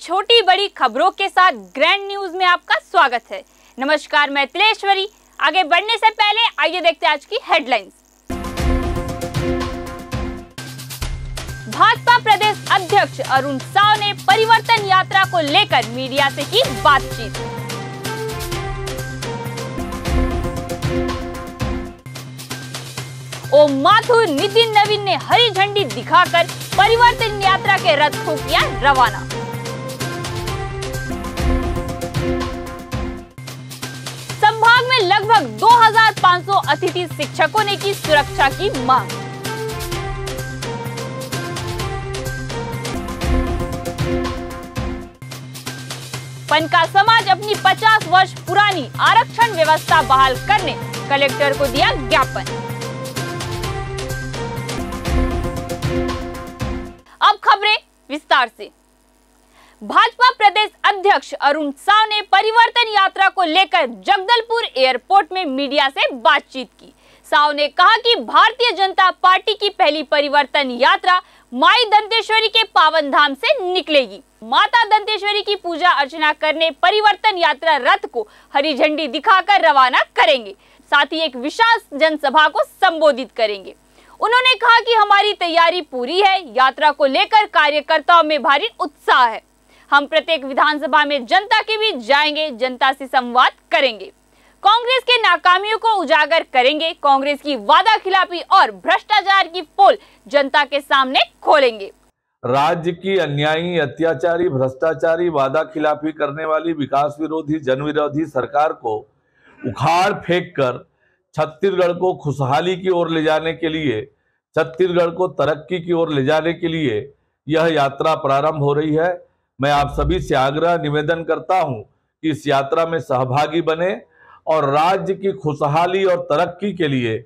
छोटी बड़ी खबरों के साथ ग्रैंड न्यूज में आपका स्वागत है। नमस्कार, मैं तिलेश्वरी। आगे बढ़ने से पहले आइए देखते हैं आज की हेडलाइंस। भाजपा प्रदेश अध्यक्ष अरुण साव ने परिवर्तन यात्रा को लेकर मीडिया से की बातचीत। ओम माथुर नितिन नवीन ने हरी झंडी दिखाकर परिवर्तन यात्रा के रथ को किया रवाना। संभाग में लगभग 2500 अतिथि शिक्षकों ने की सुरक्षा की मांग। पनका समाज अपनी 50 वर्ष पुरानी आरक्षण व्यवस्था बहाल करने कलेक्टर को दिया ज्ञापन। अब खबरें विस्तार से। भाजपा प्रदेश अध्यक्ष अरुण साव ने परिवर्तन यात्रा को लेकर जगदलपुर एयरपोर्ट में मीडिया से बातचीत की। साव ने कहा कि भारतीय जनता पार्टी की पहली परिवर्तन यात्रा माई दंतेश्वरी के पावन धाम से निकलेगी। माता दंतेश्वरी की पूजा अर्चना करने परिवर्तन यात्रा रथ को हरी झंडी दिखाकर रवाना करेंगे। साथ ही एक विशाल जनसभा को संबोधित करेंगे। उन्होंने कहा कि हमारी तैयारी पूरी है। यात्रा को लेकर कार्यकर्ताओं में भारी उत्साह है। हम प्रत्येक विधानसभा में जनता के बीच जाएंगे, जनता से संवाद करेंगे, कांग्रेस के नाकामियों को उजागर करेंगे, कांग्रेस की वादा खिलाफी और भ्रष्टाचार की पोल जनता के सामने खोलेंगे। राज्य की अन्यायी, अत्याचारी, भ्रष्टाचारी, वादा खिलाफी करने वाली, विकास विरोधी, जन विरोधी सरकार को उखाड़ फेंक कर छत्तीसगढ़ को खुशहाली की ओर ले जाने के लिए, छत्तीसगढ़ को तरक्की की ओर ले जाने के लिए यह यात्रा प्रारंभ हो रही है। मैं आप सभी से आग्रह निवेदन करता हूं कि इस यात्रा में सहभागी बने और राज्य की खुशहाली और तरक्की के लिए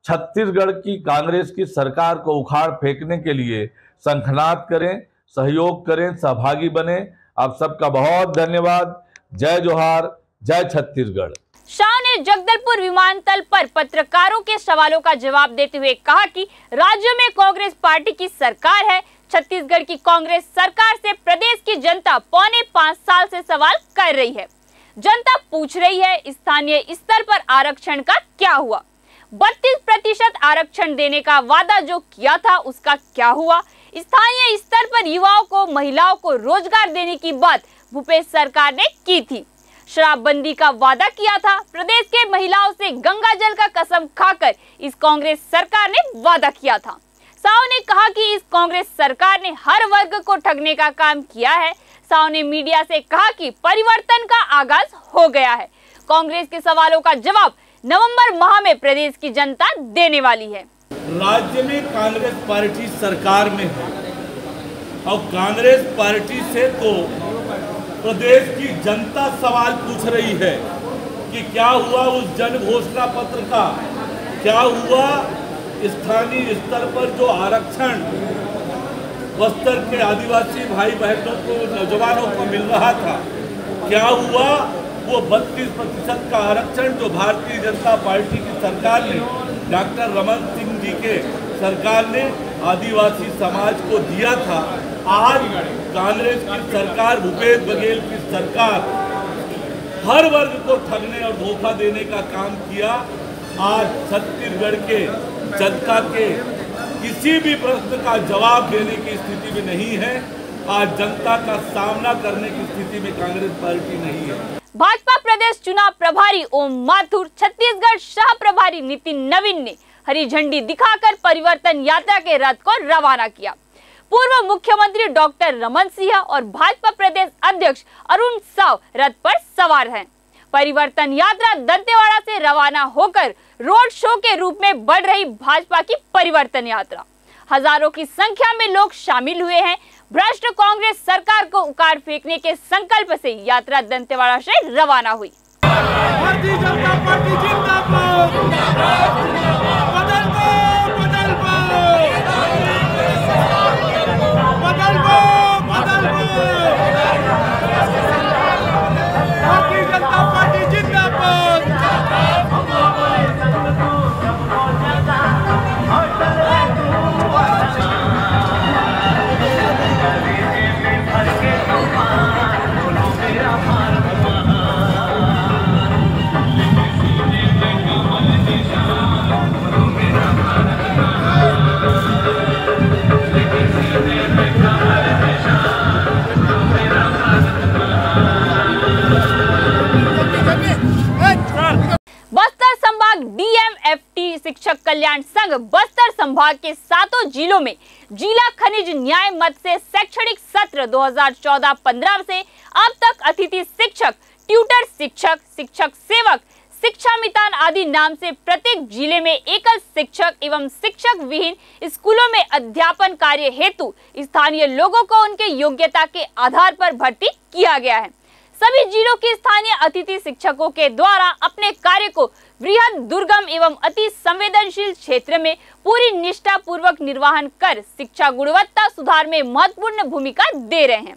छत्तीसगढ़ की कांग्रेस की सरकार को उखाड़ फेंकने के लिए शंखनाद करें, सहयोग करें, सहभागी बने। आप सबका बहुत धन्यवाद। जय जोहार, जय छत्तीसगढ़। शाह ने जगदलपुर विमानतल पर पत्रकारों के सवालों का जवाब देते हुए कहा कि राज्य में कांग्रेस पार्टी की सरकार है। छत्तीसगढ़ की कांग्रेस सरकार से प्रदेश की जनता पौने 5 साल से सवाल कर रही है। जनता पूछ रही है स्थानीय स्तर पर आरक्षण का क्या हुआ। 32% आरक्षण देने का वादा जो किया था उसका क्या हुआ। स्थानीय स्तर पर युवाओं को, महिलाओं को रोजगार देने की बात भूपेश सरकार ने की थी। शराबबंदी का वादा किया था। प्रदेश के महिलाओं से गंगा जल का कसम खाकर इस कांग्रेस सरकार ने वादा किया था। साव ने कहा कि इस कांग्रेस सरकार ने हर वर्ग को ठगने का काम किया है। साव ने मीडिया से कहा कि परिवर्तन का आगाज हो गया है। कांग्रेस के सवालों का जवाब नवंबर माह में प्रदेश की जनता देने वाली है। राज्य में कांग्रेस पार्टी सरकार में है और कांग्रेस पार्टी से तो प्रदेश की जनता सवाल पूछ रही है कि क्या हुआ उस जन घोषणा पत्र का, क्या हुआ स्थानीय स्तर पर जो आरक्षण बस्तर के आदिवासी भाई बहनों को, नौजवानों को मिल रहा था, क्या हुआ वो 32% का आरक्षण जो भारतीय जनता पार्टी की सरकार ने, डॉक्टर रमन सिंह जी के सरकार ने आदिवासी समाज को दिया था। आज कांग्रेस की सरकार, भूपेश बघेल की सरकार हर वर्ग को ठगने और धोखा देने का काम किया। आज छत्तीसगढ़ के जनता के किसी भी प्रश्न का जवाब देने की स्थिति में नहीं है। आज जनता का सामना करने की स्थिति में कांग्रेस पार्टी नहीं है। भाजपा प्रदेश चुनाव प्रभारी ओम माथुर, छत्तीसगढ़ शाह प्रभारी नितिन नवीन ने हरी झंडी दिखाकर परिवर्तन यात्रा के रथ को रवाना किया। पूर्व मुख्यमंत्री डॉक्टर रमन सिंह और भाजपा प्रदेश अध्यक्ष अरुण साव रथ पर सवार हैं। परिवर्तन यात्रा दंतेवाड़ा से रवाना होकर रोड शो के रूप में बढ़ रही भाजपा की परिवर्तन यात्रा, हजारों की संख्या में लोग शामिल हुए हैं। भ्रष्ट कांग्रेस सरकार को उखाड़ फेंकने के संकल्प से यात्रा दंतेवाड़ा से रवाना हुई। भारतीय जनता पार्टी जिंदाबाद, बदल दो, बदल दो, बदल दो। भारतीय जनता पार्टी जिंदाबाद। मांग बस्तर संभाग के 7 जिलों में जिला खनिज न्याय मद से शैक्षणिक सत्र 2014-15 से अब तक अतिथि शिक्षक, ट्यूटर शिक्षक, शिक्षक सेवक, शिक्षा मितान आदि नाम से प्रत्येक जिले में एकल शिक्षक एवं शिक्षक विहीन स्कूलों में अध्यापन कार्य हेतु स्थानीय लोगों को उनके योग्यता के आधार पर भर्ती किया गया है। सभी जिलों के स्थानीय अतिथि शिक्षकों के द्वारा अपने कार्य को बृहद, दुर्गम एवं अति संवेदनशील क्षेत्र में पूरी निष्ठा पूर्वक निर्वहन कर शिक्षा गुणवत्ता सुधार में महत्वपूर्ण भूमिका दे रहे हैं।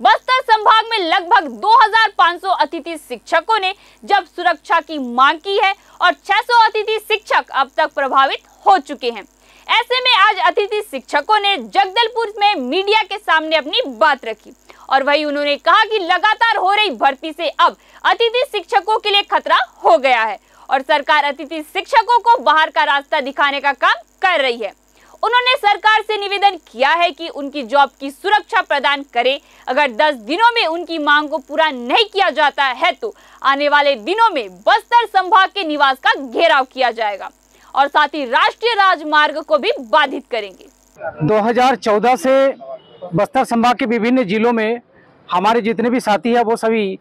बस्तर संभाग में लगभग 2500 अतिथि शिक्षकों ने जब सुरक्षा की मांग की है और 600 अतिथि शिक्षक अब तक प्रभावित हो चुके हैं। ऐसे में आज अतिथि शिक्षकों ने जगदलपुर में मीडिया के सामने अपनी बात रखी और वही उन्होंने कहा कि लगातार हो रही भर्ती से अब अतिथि शिक्षकों के लिए खतरा हो गया है और सरकार अतिथि शिक्षकों को बाहर का रास्ता दिखाने का काम कर रही है। उन्होंने सरकार से निवेदन किया है कि उनकी जॉब की सुरक्षा प्रदान करे। अगर 10 दिनों में उनकी मांग को पूरा नहीं किया जाता है तो आने वाले दिनों में बस्तर संभाग के निवास का घेराव किया जाएगा और साथ ही राष्ट्रीय राजमार्ग को भी बाधित करेंगे। 2014 से बस्तर संभाग के विभिन्न जिलों में हमारे जितने भी साथी हैं वो सभी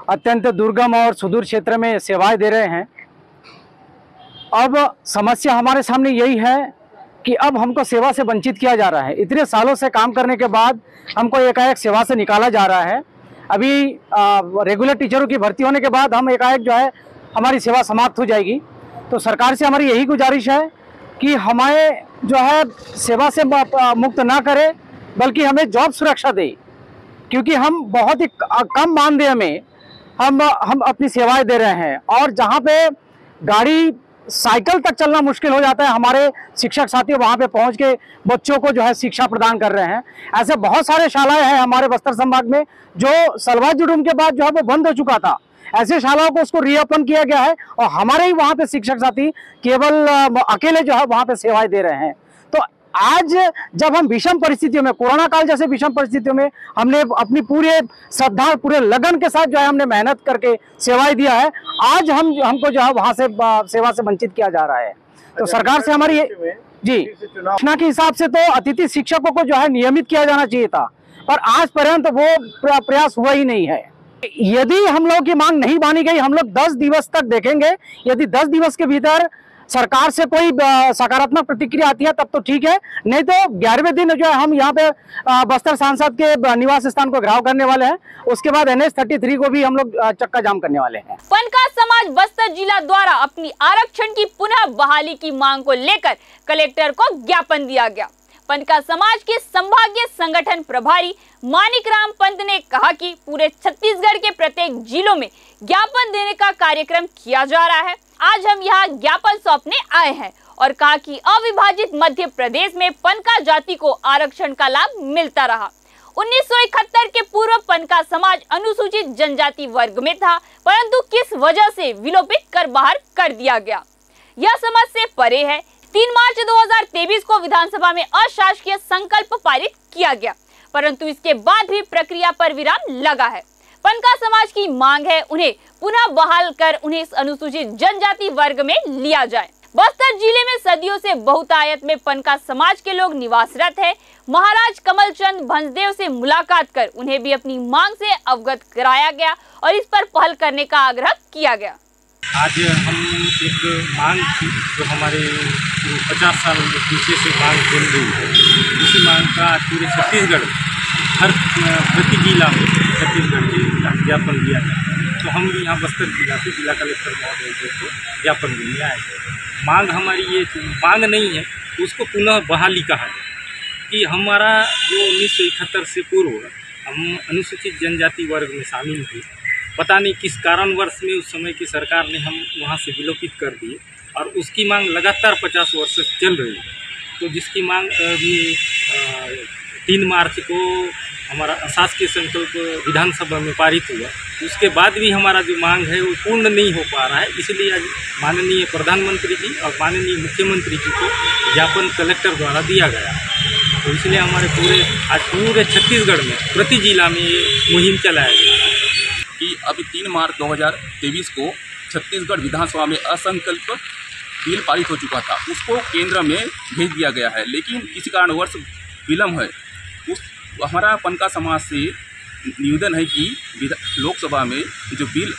अत्यंत दुर्गम और सुदूर क्षेत्र में सेवाएं दे रहे हैं। अब समस्या हमारे सामने यही है कि अब हमको सेवा से वंचित किया जा रहा है। इतने सालों से काम करने के बाद हमको एकाएक सेवा से निकाला जा रहा है। अभी रेगुलर टीचरों की भर्ती होने के बाद हम एकाएक जो है हमारी सेवा समाप्त हो जाएगी। तो सरकार से हमारी यही गुजारिश है कि हमें जो है सेवा से मुक्त ना करे बल्कि हमें जॉब सुरक्षा दे, क्योंकि हम बहुत ही कम मानदेय में हम अपनी सेवाएं दे रहे हैं और जहाँ पे गाड़ी साइकिल तक चलना मुश्किल हो जाता है, हमारे शिक्षक साथी वहाँ पे पहुँच के बच्चों को जो है शिक्षा प्रदान कर रहे हैं। ऐसे बहुत सारे शालाएं हैं हमारे बस्तर संभाग में जो सलवा जुडूम के बाद जो है वो बंद हो चुका था। ऐसे शालाओं को उसको रीओपन किया गया है और हमारे ही वहाँ पे शिक्षक साथी केवल अकेले जो है वहाँ पे सेवाएं दे रहे हैं। तो आज जब हम विषम परिस्थितियों में, कोरोना काल जैसे विषम परिस्थितियों में हमने अपनी पूरे श्रद्धा, पूरे लगन के साथ जो है हमने मेहनत करके सेवाएं दिया है, आज हमको जो है वहां से सेवा से वंचित किया जा रहा है। तो सरकार से हमारी जी योजना के हिसाब से तो अतिथि शिक्षकों को जो है नियमित किया जाना चाहिए था, पर आज पर्यंत वो प्रयास हुआ ही नहीं है। यदि हम लोग की मांग नहीं मानी गई, हम लोग 10 दिवस तक देखेंगे। यदि 10 दिवस के भीतर सरकार से कोई सकारात्मक प्रतिक्रिया आती है तब तो ठीक है, नहीं तो 11वें दिन जो है हम यहाँ पे बस्तर सांसद के निवास स्थान को घेराव करने वाले हैं। उसके बाद NH 33 को भी हम लोग चक्का जाम करने वाले हैं। पनका समाज बस्तर जिला द्वारा अपनी आरक्षण की पुनः बहाली की मांग को लेकर कलेक्टर को ज्ञापन दिया गया। पनका समाज के संभागीय संगठन प्रभारी मानिक राम पंत ने कहा कि पूरे छत्तीसगढ़ के प्रत्येक जिलों में ज्ञापन देने का कार्यक्रम किया जा रहा है। आज हम यहाँ ज्ञापन सौंपने आए हैं और कहा कि अविभाजित मध्य प्रदेश में पनका जाति को आरक्षण का लाभ मिलता रहा। 1971 के पूर्व पनका समाज अनुसूचित जनजाति वर्ग में था, परंतु किस वजह से विलोपित कर बाहर कर दिया गया, यह समझ से परे है। 3 मार्च 2023 को विधानसभा में अशासकीय संकल्प पारित किया गया, परंतु इसके बाद भी प्रक्रिया पर विराम लगा है। पनका समाज की मांग है उन्हें पुनः बहाल कर उन्हें अनुसूचित जनजाति वर्ग में लिया जाए। बस्तर जिले में सदियों से बहुतायत में पनका समाज के लोग निवासरत है। महाराज कमलचंद भंजदेव से मुलाकात कर उन्हें भी अपनी मांग से अवगत कराया गया और इस पर पहल करने का आग्रह किया गया। आज हम एक मांग थी जो हमारे 50 साल पीछे से मांग चल रही है, उसी मांग का पूरे छत्तीसगढ़ हर प्रति जिला में छत्तीसगढ़ के ज्ञापन दिया गया। तो हम भी यहाँ बस्तर जिला से जिला कलेक्टर महोदय को ज्ञापन देने आए हैं। मांग हमारी ये मांग नहीं है, उसको पुनः बहाली कहा जाए कि हमारा जो 1971 से पूर्व हम अनुसूचित जनजाति वर्ग में शामिल थे, पता नहीं किस कारणवश में उस समय की सरकार ने हम वहाँ से विलोपित कर दिए और उसकी मांग लगातार 50 वर्ष से चल रही है। तो जिसकी मांग अभी 3 मार्च को हमारा अशासकीय संकल्प विधानसभा में पारित हुआ, उसके बाद भी हमारा जो मांग है वो पूर्ण नहीं हो पा रहा है। इसलिए आज माननीय प्रधानमंत्री जी और माननीय मुख्यमंत्री जी को ज्ञापन कलेक्टर द्वारा दिया गया। तो इसलिए हमारे पूरे छत्तीसगढ़ में प्रति जिला में ये मुहिम चलाया गया है कि अभी 3 मार्च 2023 को छत्तीसगढ़ विधानसभा में असंकल्प बिल पारित हो चुका था, उसको केंद्र में भेज दिया गया है, लेकिन किसी कारणवश विलम्ब है। उस हमारा पनका समाज से निवेदन है कि लोकसभा में जो बिल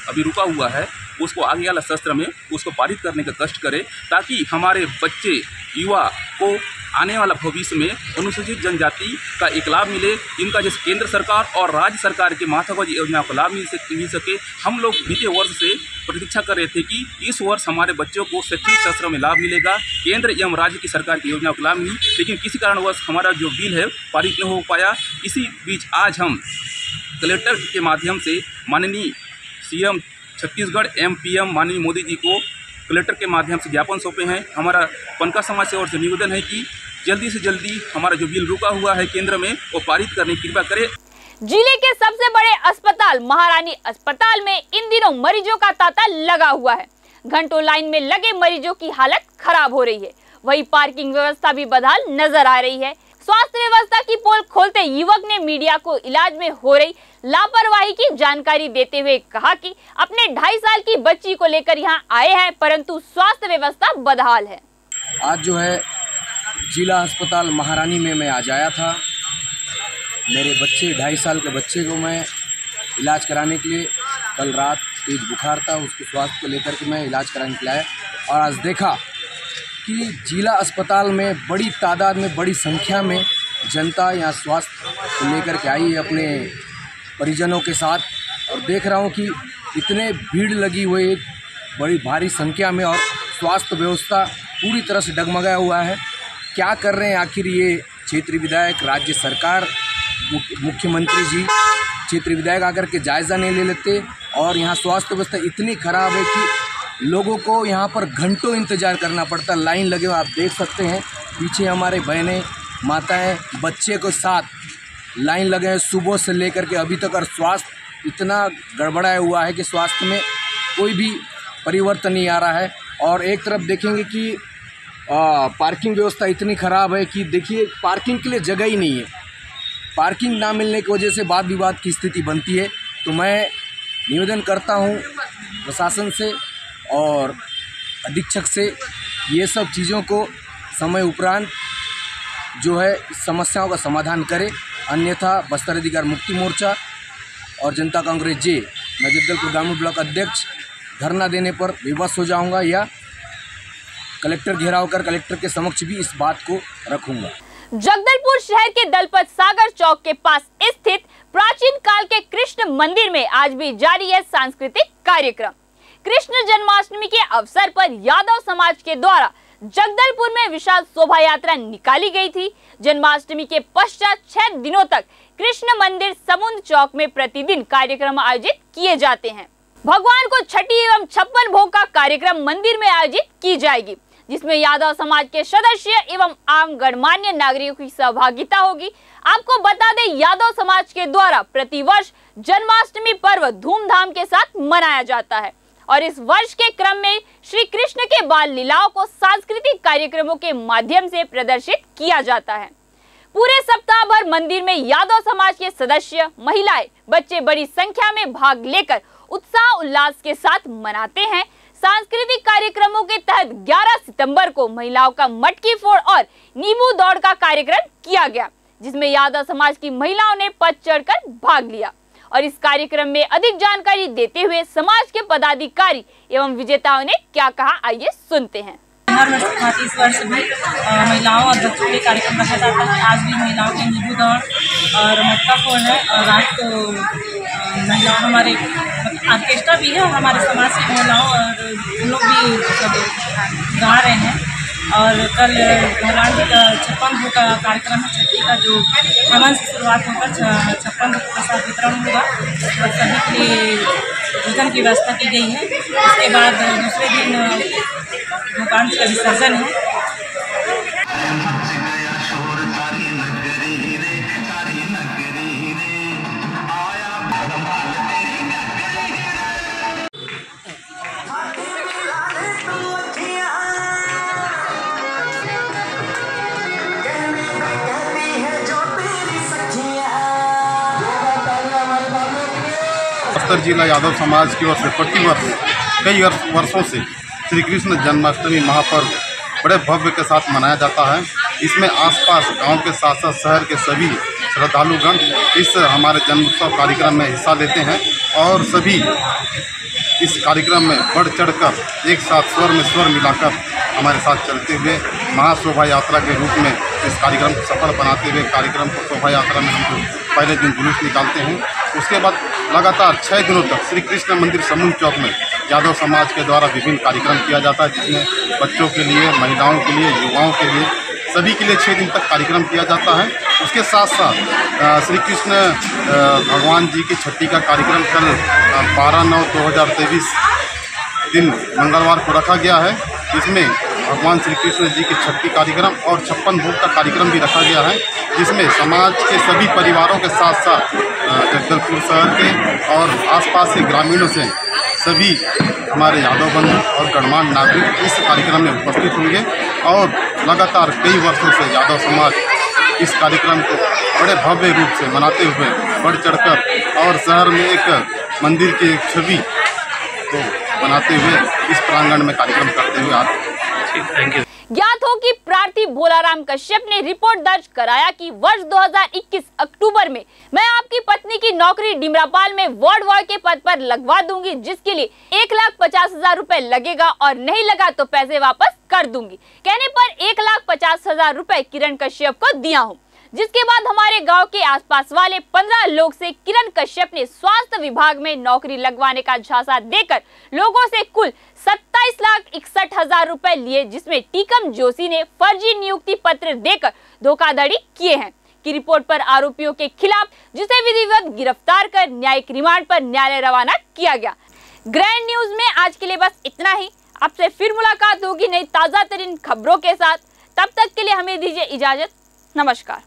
अभी रुका हुआ है उसको आगे वाला सत्र में उसको पारित करने का कष्ट करे, ताकि हमारे बच्चे युवा को आने वाला भविष्य में अनुसूचित जनजाति का एक लाभ मिले, इनका जैसे केंद्र सरकार और राज्य सरकार के महत्वपूर्ण योजना का लाभ मिल सके। हम लोग बीते वर्ष से प्रतीक्षा कर रहे थे कि इस वर्ष हमारे बच्चों को शैक्षणिक सत्र में लाभ मिलेगा, केंद्र एवं राज्य की सरकार की योजना का लाभ मिली, लेकिन किसी कारणवश हमारा जो बिल है पारित नहीं हो पाया। इसी बीच आज हम कलेक्टर के माध्यम से माननीय सीएम छत्तीसगढ़ एवं पीएम माननीय मोदी जी को कलेक्टर के माध्यम से ज्ञापन सौंपे हैं। हमारा पनका समाज से ओर से निवेदन है कि जल्दी से जल्दी हमारा जो बिल रुका हुआ है केंद्र में वो पारित करने की कृपा करें। जिले के सबसे बड़े अस्पताल महारानी अस्पताल में इन दिनों मरीजों का तांता लगा हुआ है। घंटों लाइन में लगे मरीजों की हालत खराब हो रही है, वही पार्किंग व्यवस्था भी बदहाल नजर आ रही है। स्वास्थ्य व्यवस्था की पोल खोलते युवक ने मीडिया को इलाज में हो रही लापरवाही की जानकारी देते हुए कहा कि अपने 2.5 साल की बच्ची को लेकर यहां आए हैं, परंतु स्वास्थ्य व्यवस्था बदहाल है। आज जो है जिला अस्पताल महारानी में मैं आज आया था। मेरे बच्चे 2.5 साल के बच्चे को मैं इलाज कराने के लिए, कल रात तेज बुखार था, उसके स्वास्थ्य को लेकर के मैं इलाज कराने के लिए आया, और आज देखा कि जिला अस्पताल में बड़ी तादाद में, बड़ी संख्या में जनता यहाँ स्वास्थ्य को लेकर के आई है अपने परिजनों के साथ, और देख रहा हूँ कि इतने भीड़ लगी हुई बड़ी भारी संख्या में, और स्वास्थ्य व्यवस्था पूरी तरह से डगमगाया हुआ है। क्या कर रहे हैं आखिर ये क्षेत्रीय विधायक, राज्य सरकार, मुख्यमंत्री जी, क्षेत्रीय विधायक आकर के जायज़ा नहीं ले लेते, और यहाँ स्वास्थ्य व्यवस्था इतनी ख़राब है कि लोगों को यहाँ पर घंटों इंतज़ार करना पड़ता है, लाइन लगे हुए आप देख सकते हैं। पीछे हमारे बहनें, माताएं, बच्चे को साथ लाइन लगे हैं सुबह से लेकर के अभी तक, और स्वास्थ्य इतना गड़बड़ाया हुआ है कि स्वास्थ्य में कोई भी परिवर्तन नहीं आ रहा है। और एक तरफ देखेंगे कि पार्किंग व्यवस्था इतनी ख़राब है कि देखिए पार्किंग के लिए जगह ही नहीं है। पार्किंग ना मिलने की वजह से वाद विवाद की स्थिति बनती है। तो मैं निवेदन करता हूं प्रशासन से और अधीक्षक से, ये सब चीज़ों को समय उपरांत जो है समस्याओं का समाधान करे, अन्यथा बस्तर अधिकार मुक्ति मोर्चा और जनता कांग्रेस जे, मैं जगदलपुर ग्रामीण ब्लॉक अध्यक्ष, धरना देने पर विवश हो जाऊंगा या कलेक्टर घेराव कर कलेक्टर के समक्ष भी इस बात को रखूंगा। जगदलपुर शहर के दलपत सागर चौक के पास स्थित प्राचीन काल के कृष्ण मंदिर में आज भी जारी है सांस्कृतिक कार्यक्रम। कृष्ण जन्माष्टमी के अवसर पर यादव समाज के द्वारा जगदलपुर में विशाल शोभा यात्रा निकाली गई थी। जन्माष्टमी के पश्चात 6 दिनों तक कृष्ण मंदिर समुद्र चौक में प्रतिदिन कार्यक्रम आयोजित किए जाते हैं। भगवान को छठी एवं 56 भोग का कार्यक्रम मंदिर में आयोजित की जाएगी, जिसमें यादव समाज के सदस्य एवं आम गणमान्य नागरिकों की सहभागिता होगी। आपको बता दें, यादव समाज के द्वारा प्रतिवर्ष जन्माष्टमी पर्व धूमधाम के साथ मनाया जाता है, और इस वर्ष के क्रम में श्री कृष्ण के बाल लीलाओं को सांस्कृतिक कार्यक्रमों के माध्यम से प्रदर्शित किया जाता है। पूरे सप्ताह भर मंदिर में यादव समाज के सदस्य, महिलाएं, बच्चे बड़ी संख्या में भाग लेकर उत्साह उल्लास के साथ मनाते हैं। सांस्कृतिक कार्यक्रमों के तहत 11 सितंबर को महिलाओं का मटकी फोड़ और नींबू दौड़ का कार्यक्रम किया गया, जिसमें यादव समाज की महिलाओं ने पद चढ़कर भाग लिया। और इस कार्यक्रम में अधिक जानकारी देते हुए समाज के पदाधिकारी एवं विजेताओं ने क्या कहा, आइए सुनते हैं। हर वर्ष था, इस वर्ष भी महिलाओं और बच्चों के कार्यक्रम रखा जाता है। आज भी महिलाओं के नींबू दौड़ और मटका फोड़ है, और रात को महिलाओं, हमारे ऑर्केस्ट्रा भी है, हमारे समाज की महिलाओं और उन लोग भी गा रहे हैं। और कल भगवान जी का 56 भोग का कार्यक्रम है, छठी का जो हवन से शुरुआत होकर 56 भोग प्रसाद वितरण होगा, और सभी के लिए भोजन की व्यवस्था की गई है। उसके बाद दूसरे दिन भगवान जी का विसर्जन है। बस्तर जिला यादव समाज की ओर से प्रतिवर्ष कई वर्षों से श्री कृष्ण जन्माष्टमी महापर्व बड़े भव्य के साथ मनाया जाता है। इसमें आसपास गांव के साथ साथ शहर के सभी श्रद्धालुगण इस हमारे जन्मोत्सव कार्यक्रम में हिस्सा लेते हैं और सभी इस कार्यक्रम में बढ़ चढ़कर एक साथ स्वर में स्वर मिलाकर हमारे साथ चलते हुए महाशोभा यात्रा के रूप में इस कार्यक्रम को सफल बनाते हुए कार्यक्रम को शोभा यात्रा में हम पहले दिन जुलूस निकालते हैं। उसके बाद लगातार 6 दिनों तक श्री कृष्ण मंदिर समूह चौक में यादव समाज के द्वारा विभिन्न कार्यक्रम किया जाता है, जिसमें बच्चों के लिए, महिलाओं के लिए, युवाओं के लिए, सभी के लिए 6 दिन तक कार्यक्रम किया जाता है। उसके साथ साथ श्री कृष्ण भगवान जी की छठी का कार्यक्रम कल 12/9/2023 दिन मंगलवार को रखा गया है। इसमें भगवान श्री कृष्ण जी के छठी कार्यक्रम और 56 भोग का कार्यक्रम भी रखा गया है, जिसमें समाज के सभी परिवारों के साथ साथ जगदलपुर शहर के और आसपास के ग्रामीणों से सभी हमारे यादव बंधु और गणमान्य नागरिक इस कार्यक्रम में उपस्थित होंगे और लगातार कई वर्षों से यादव समाज इस कार्यक्रम को बड़े भव्य रूप से मनाते हुए बढ़ चढ़कर और शहर में एक मंदिर की एक छवि को बनाते हुए इस प्रांगण में कार्यक्रम करते हुए आते हैं। ज्ञात हो कि प्रार्थी भोलाराम कश्यप ने रिपोर्ट दर्ज कराया कि वर्ष 2021 अक्टूबर में मैं आपकी पत्नी की नौकरी डिमरापाल में वार्ड बॉय के पद पर लगवा दूंगी, जिसके लिए 1,50,000 रुपए लगेगा और नहीं लगा तो पैसे वापस कर दूंगी। कहने पर 1,50,000 रुपए किरण कश्यप को दिया हूँ, जिसके बाद हमारे गांव के आसपास वाले 15 लोग से किरण कश्यप ने स्वास्थ्य विभाग में नौकरी लगवाने का झांसा देकर लोगों से कुल 27,61,000 रुपए लिए, जिसमें टीकम जोशी ने फर्जी नियुक्ति पत्र देकर धोखाधड़ी किए हैं की रिपोर्ट पर आरोपियों के खिलाफ जिसे विधिवत गिरफ्तार कर न्यायिक रिमांड पर न्यायालय रवाना किया गया। ग्रैंड न्यूज में आज के लिए बस इतना ही। आपसे फिर मुलाकात होगी नई ताजा तरीन खबरों के साथ। तब तक के लिए हमें दीजिए इजाजत। नमस्कार।